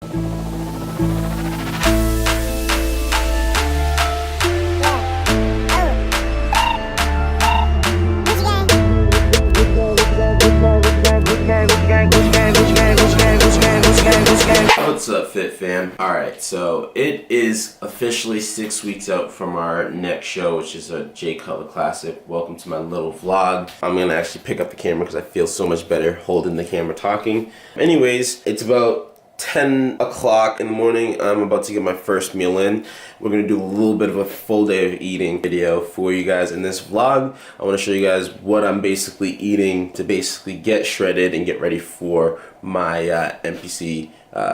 What's up, Fit Fam? Alright, so it is officially 6 weeks out from our next show, which is a Cutler Classic. Welcome to my little vlog. I'm gonna actually pick up the camera because I feel so much better holding the camera talking. Anyways, it's about 10 o'clock in the morning. I'm about to get my first meal in. We're gonna do a little bit of a full day of eating video for you guys in this vlog. I want to show you guys what I'm basically eating to basically get shredded and get ready for my NPC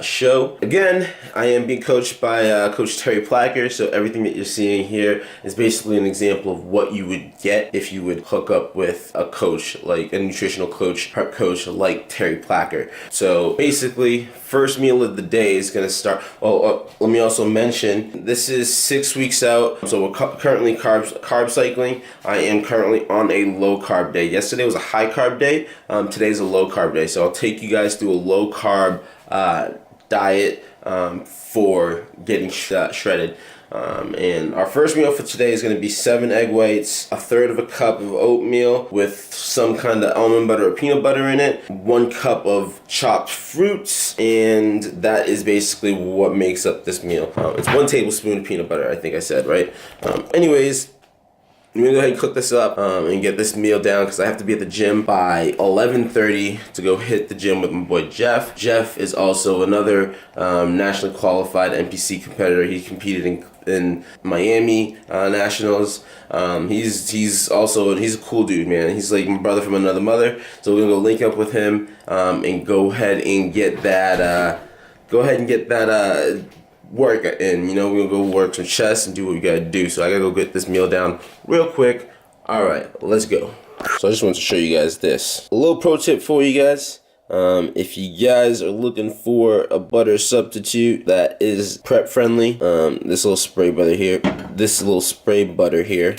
show. Again, I am being coached by Coach Terry Placker, so everything that you're seeing here is basically an example of what you would get if you would hook up with a coach, like a nutritional coach, prep coach like Terry Placker. So basically, first meal of the day is gonna start. Let me also mention, this is 6 weeks out, so we're currently carb cycling. I am currently on a low carb day. Yesterday was a high carb day. Today's a low carb day, so I'll take you guys through a low carb diet for getting shredded. And our first meal for today is going to be 7 egg whites, a third of a cup of oatmeal with some kind of almond butter or peanut butter in it, 1 cup of chopped fruits, and that is basically what makes up this meal. It's 1 tablespoon of peanut butter, I think I said, right? Anyways, I'm gonna go ahead and cook this up and get this meal down because I have to be at the gym by 11:30 to go hit the gym with my boy Jeff. Jeff is also another nationally qualified NPC competitor. He competed in Miami Nationals. He's a cool dude, man. He's like my brother from another mother. So we're gonna go link up with him and go ahead and get that. Work and we're gonna go work some chest and do what we gotta do. So I gotta go get this meal down real quick. Alright, let's go. So I just wanted to show you guys this. A little pro tip for you guys. If you guys are looking for a butter substitute that is prep friendly, this little spray butter here,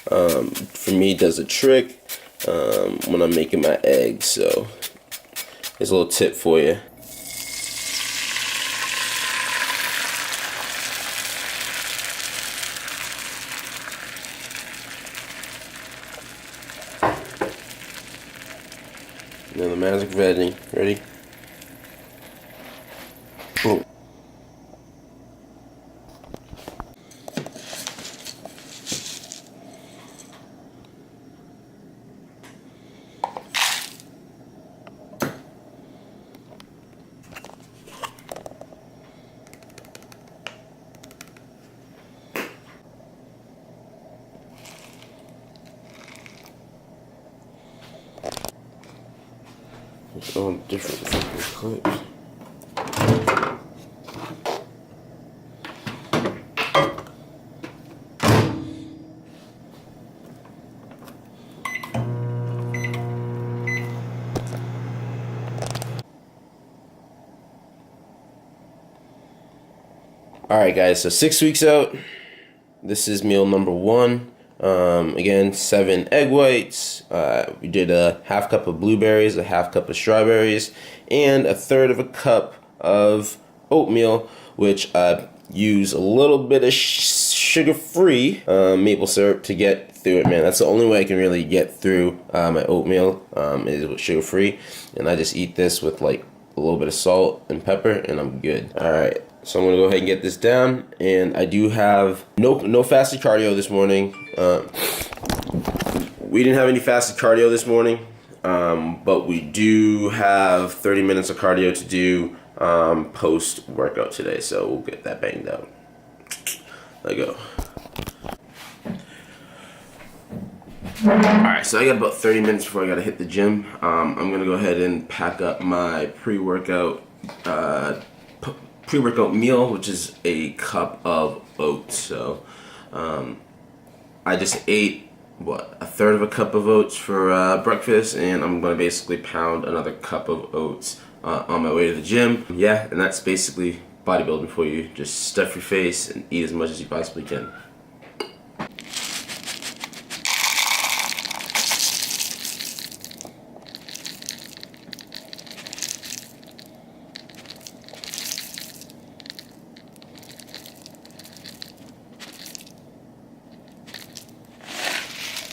for me does a trick when I'm making my eggs. So here's a little tip for you. Now the magic ready. Ready? Boom. It's all different fucking clips. Alright guys, so 6 weeks out. This is meal number 1. Again, 7 egg whites. We did a half cup of blueberries, a half cup of strawberries, and a third of a cup of oatmeal, which I use a little bit of sugar-free maple syrup to get through it, man. That's the only way I can really get through my oatmeal is with sugar-free, and I just eat this with like a little bit of salt and pepper, and I'm good. All right. So I'm gonna go ahead and get this down, and I do have no fasted cardio this morning. We didn't have any fasted cardio this morning, but we do have 30 minutes of cardio to do post workout today, so we'll get that banged out. Let go. Alright, so I got about 30 minutes before I gotta hit the gym. I'm gonna go ahead and pack up my pre-workout meal, which is a cup of oats. So I just ate a third of a cup of oats for breakfast, and I'm gonna basically pound another cup of oats on my way to the gym. Yeah, and that's basically bodybuilding for you. Just stuff your face and eat as much as you possibly can.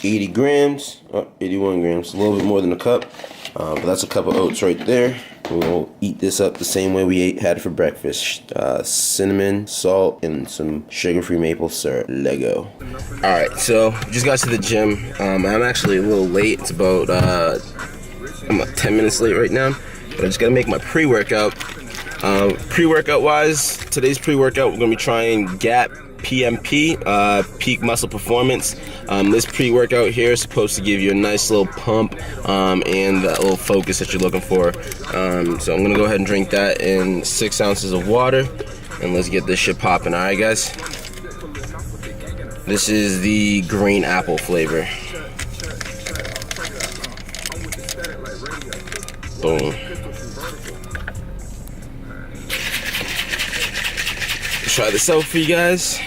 80 grams, 81 grams, a little bit more than a cup. But that's a cup of oats right there. We'll eat this up the same way we had it for breakfast. Cinnamon, salt, and some sugar-free maple syrup. Lego. Alright, so just got to the gym. I'm actually a little late. It's about I'm about 10 minutes late right now. But I just gotta make my pre-workout. Pre-workout wise, today's pre-workout we're gonna be trying Gap PMP, Peak Muscle Performance. This pre-workout here is supposed to give you a nice little pump and that little focus that you're looking for. So I'm gonna go ahead and drink that in 6 ounces of water, and let's get this shit popping. All right, guys. This is the green apple flavor. Boom. Try this out for you guys.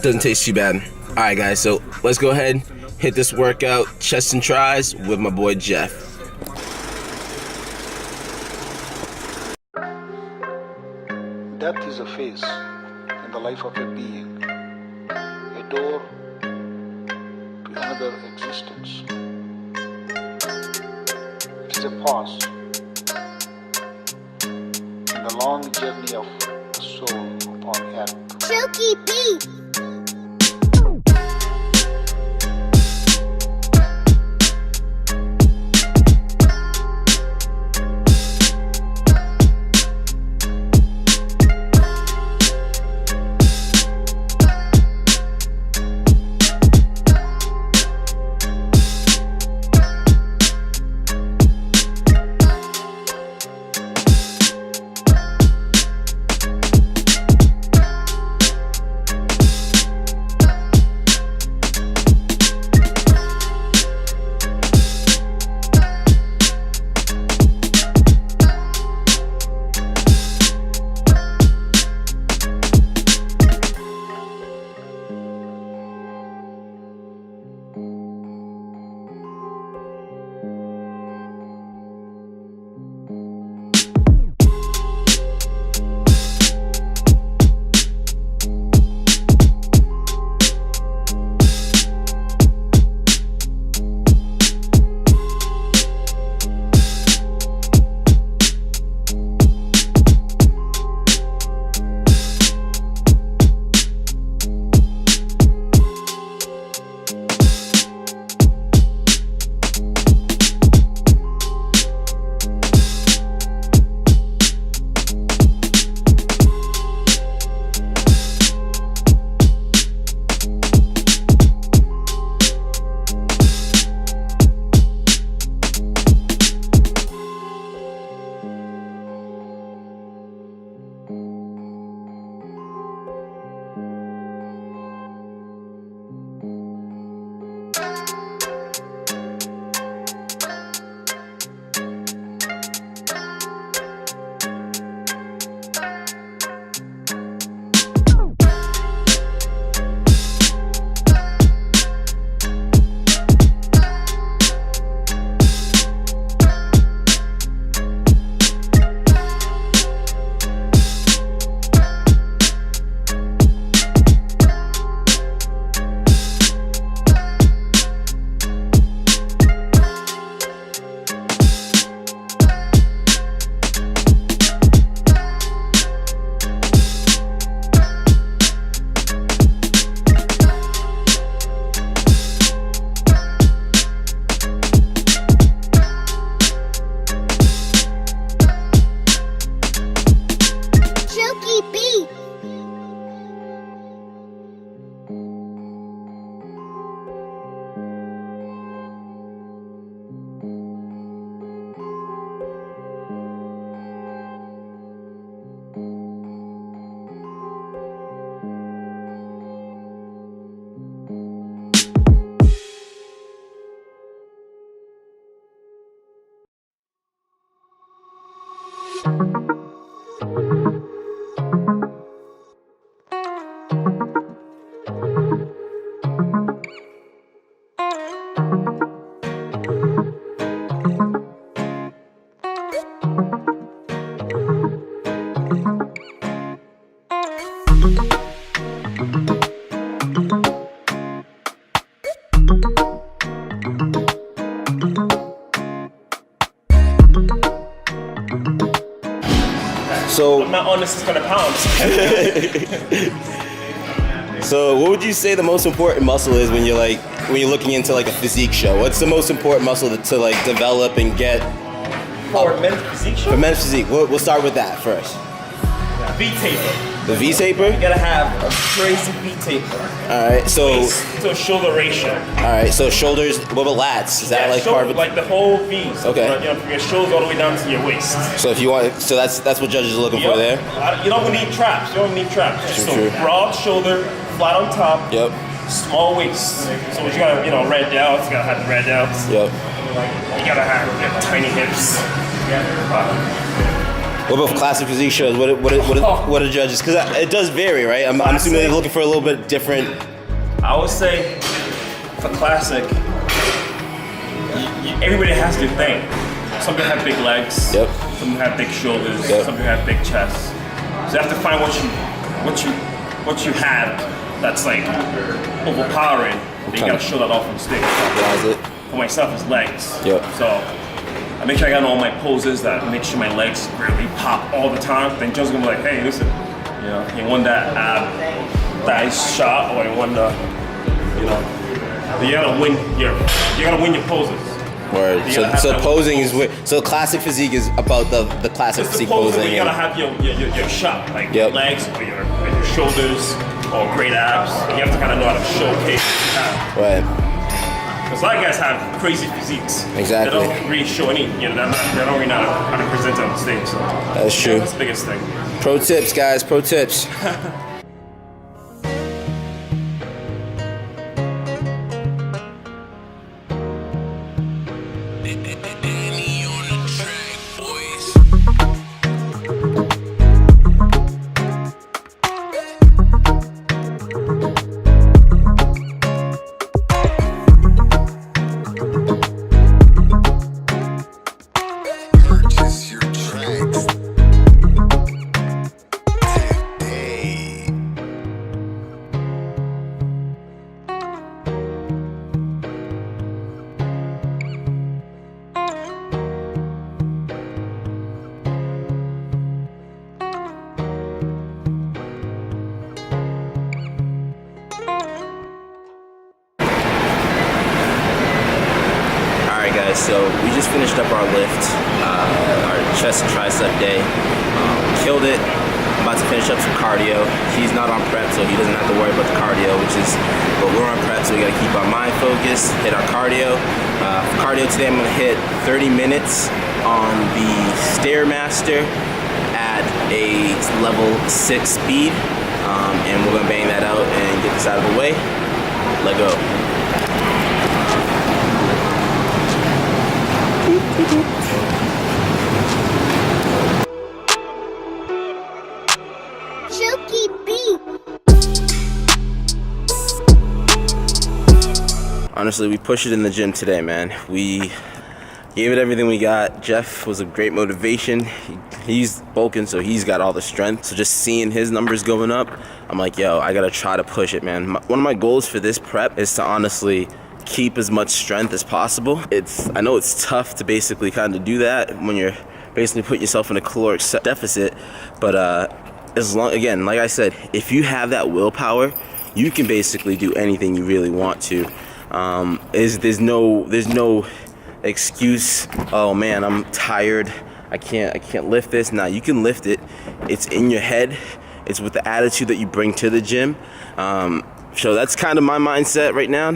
Doesn't taste too bad. Alright guys, so let's go ahead, hit this workout, chest and tries with my boy Jeff. Death is a phase in the life of a being, a door to another existence. It is a pause in the long journey of the soul upon earth. Silky Beat. So I'm not on the 600 pounds. So what would you say the most important muscle is when you're looking into like a physique show? What's the most important muscle to like develop and get For men's physique show? for men's physique? We'll start with that first. V-taper. The V taper. You gotta have a crazy V-taper. All right. So Waist to shoulder ratio. all right. So shoulders. What about lats? Is that like part of it? Like the whole V. So Okay. You know, from your shoulders all the way down to your waist. So if you want, so that's what judges are looking for there. You don't need traps. You don't need traps. So True. broad shoulder, flat on top. Yep. Small waist. So what you gotta, red delts. You gotta have the red delts. Yep. You gotta have tiny hips. What about classic physique shows? What are the judges? Because it does vary, right? I'm assuming they're looking for a little bit different. I would say for classic, everybody has their thing. Some people have big legs. Yep. Some people have big shoulders. Yep. Some people have big chests. So you have to find what you have that's like overpowering. And you gotta show that off on stage. Realize it. For myself, it's legs. Yep. So I make sure I got all my poses that make sure my legs really pop all the time. Then Joe's gonna be like, hey, listen, you won that thigh shot, or you won the, you gotta win your poses. Word. You gotta have So that posing is so classic physique is about the classic It's the physique poses where posing. you gotta and- have your shot, like Yep. your legs or your shoulders or great abs. You have to kind of know how to showcase what you have. Right. Because a lot of guys have crazy physiques. Exactly. They don't really show any, they don't really know how to present it on stage. So That's true. that's the biggest thing. Pro tips, guys. Pro tips. Purchase your tracks today. Alright guys, so we just finished up our lift, our chest and tricep day. Killed it. About to finish up some cardio. He's not on prep, so he doesn't have to worry about the cardio, but we're on prep, so we gotta keep our mind focused, hit our cardio. For cardio today, I'm gonna hit 30 minutes on the Stairmaster at a level 6 speed, and we're gonna bang that out and get this out of the way. Let go. Silky beat. Honestly, we pushed it in the gym today, man. We gave it everything we got. Jeff was a great motivation. He's bulking, so he's got all the strength. So just seeing his numbers going up, I'm like, yo, I gotta try to push it, man. One of my goals for this prep is to honestly keep as much strength as possible. I know it's tough to basically kind of do that when you're basically putting yourself in a caloric deficit, but as long, again, like I said, if you have that willpower, you can basically do anything you really want to. There's no excuse. Oh man, I'm tired. I can't lift this. Nah, you can lift it. It's in your head. It's with the attitude that you bring to the gym. So that's kind of my mindset right now.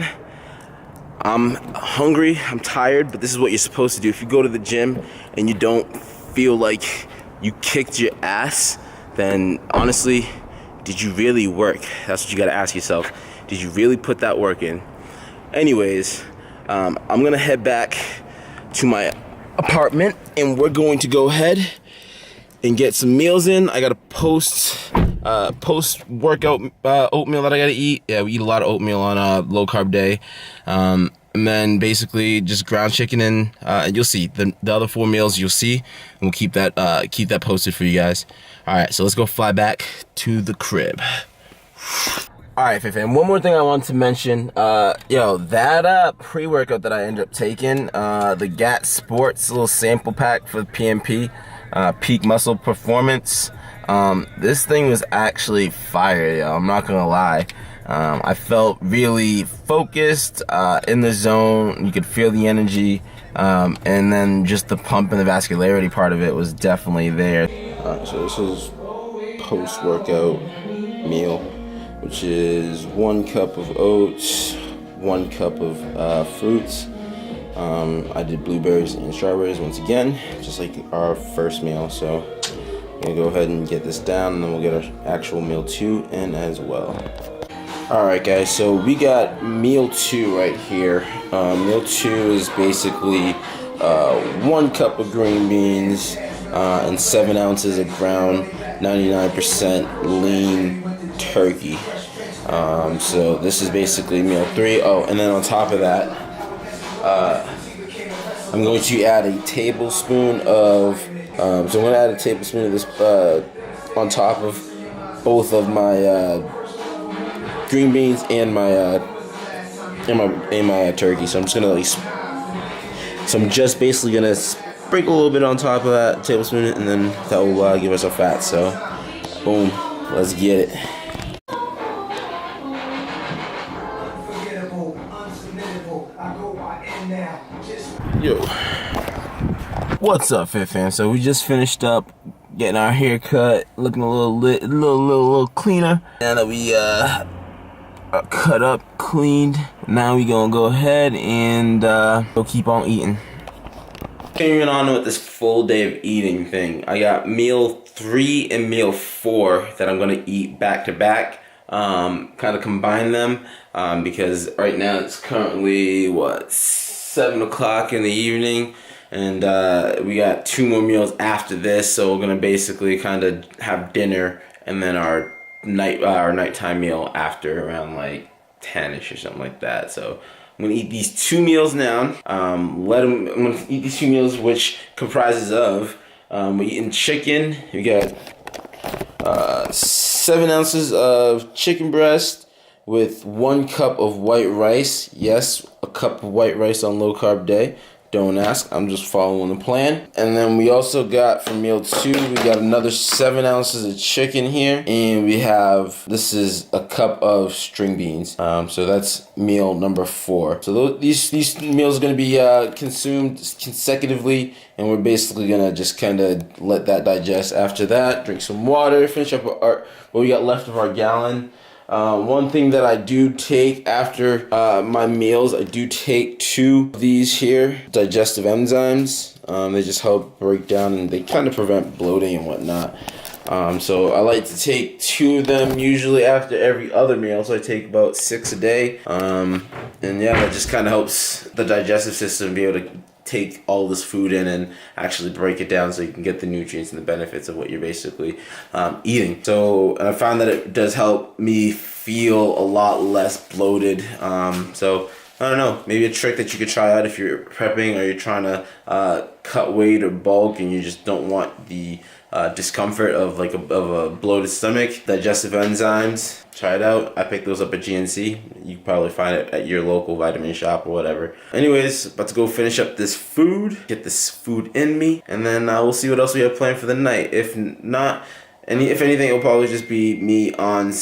I'm hungry, I'm tired, but this is what you're supposed to do. If you go to the gym and you don't feel like you kicked your ass, then honestly, did you really work? That's what you gotta ask yourself. Did you really put that work in? Anyways, I'm gonna head back to my apartment and we're going to go ahead and get some meals in. I got a post-workout oatmeal that I gotta eat. Yeah, we eat a lot of oatmeal on a low-carb day. And then basically just ground chicken and you'll see the other 4 meals you'll see, and we'll keep that posted for you guys. All right, so let's go fly back to the crib. Alright, fam. One more thing I want to mention. That pre-workout that I ended up taking, the GAT Sports little sample pack for the PMP, Peak Muscle Performance. This thing was actually fire, yo. I'm not gonna lie. I felt really focused, in the zone. You could feel the energy, and then just the pump and the vascularity part of it was definitely there. Alright, so this is post-workout meal, which is 1 cup of oats, 1 cup of fruits. I did blueberries and strawberries once again, just like our first meal. So I'm gonna go ahead and get this down, and then we'll get our actual meal 2 in as well. Alright guys, so we got meal 2 right here. Meal 2 is basically 1 cup of green beans and 7 ounces of ground 99% lean turkey. So this is basically meal 3. Oh, and then on top of that, I'm going to add a tablespoon of this on top of both of my green beans and my turkey. So I'm just basically gonna sprinkle a little bit on top of that tablespoon, and then that will give us our fat. So boom, let's get it. Yo, what's up, Fit Fam? So we just finished up getting our hair cut, looking a little cleaner. Now that we cut up, cleaned, now we gonna go ahead and go keep on eating. Carrying on with this full day of eating thing, I got meal 3 and meal 4 that I'm gonna eat back to back. Kind of combine them because right now it's currently 7 o'clock in the evening, and we got 2 more meals after this. So we're gonna basically kind of have dinner and then our nighttime meal after around like 10ish or something like that. So I'm gonna eat these 2 meals now. I'm gonna eat these 2 meals, which comprises of we're eating chicken. We got 7 ounces of chicken breast with 1 cup of white rice. Yes, a cup of white rice on low carb day. Don't ask, I'm just following the plan. And then we also got for meal 2, we got another 7 ounces of chicken here. And we have, this is a cup of string beans. So that's meal number 4. So these meals are gonna be consumed consecutively, and we're basically gonna just kind of let that digest. After that, drink some water, finish up what we got left of our gallon. One thing that I do take after my meals, I do take 2 of these here, digestive enzymes. They just help break down, and they kind of prevent bloating and whatnot. So I like to take 2 of them usually after every other meal. So I take about 6 a day. And yeah, that just kind of helps the digestive system be able to take all this food in and actually break it down so you can get the nutrients and the benefits of what you're basically eating. So I found that it does help me feel a lot less bloated. So I don't know, maybe a trick that you could try out if you're prepping or you're trying to cut weight or bulk and you just don't want the discomfort of like a bloated stomach. Digestive enzymes, try it out. I picked those up at GNC. You can probably find it at your local vitamin shop or whatever. Anyways, about to go finish up this food, get this food in me, and then we'll see what else we have planned for the night. If not, if anything, it'll probably just be me on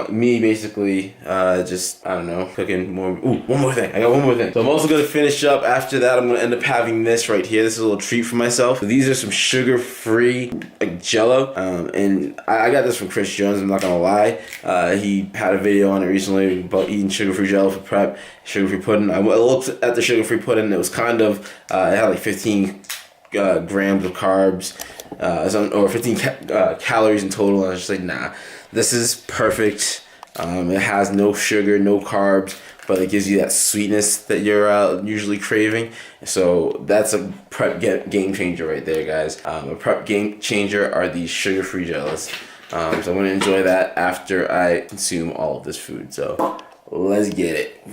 me basically just, I don't know, cooking more. Ooh, one more thing. I got one more thing. So I'm also going to finish up. After that, I'm going to end up having this right here. This is a little treat for myself. So these are some sugar-free like Jello. And I got this from Chris Jones, I'm not going to lie. He had a video on it recently about eating sugar-free Jello for prep, sugar-free pudding. I looked at the sugar-free pudding, and it was kind of, it had like 15 grams of carbs. Or 15 calories in total, and I was just like, nah, this is perfect. It has no sugar, no carbs, but it gives you that sweetness that you're usually craving. So that's a prep game changer right there, guys. A prep game changer are these sugar-free Jellos. So I'm gonna enjoy that after I consume all of this food. So let's get it.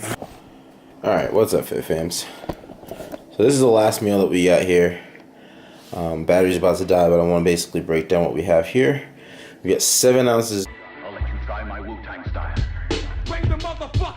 All right, what's up, Fit Fams? So this is the last meal that we got here. Battery's about to die, but I want to basically break down what we have here. We got 7 ounces. I'll let you try my Wu-Tang style. motherfucker.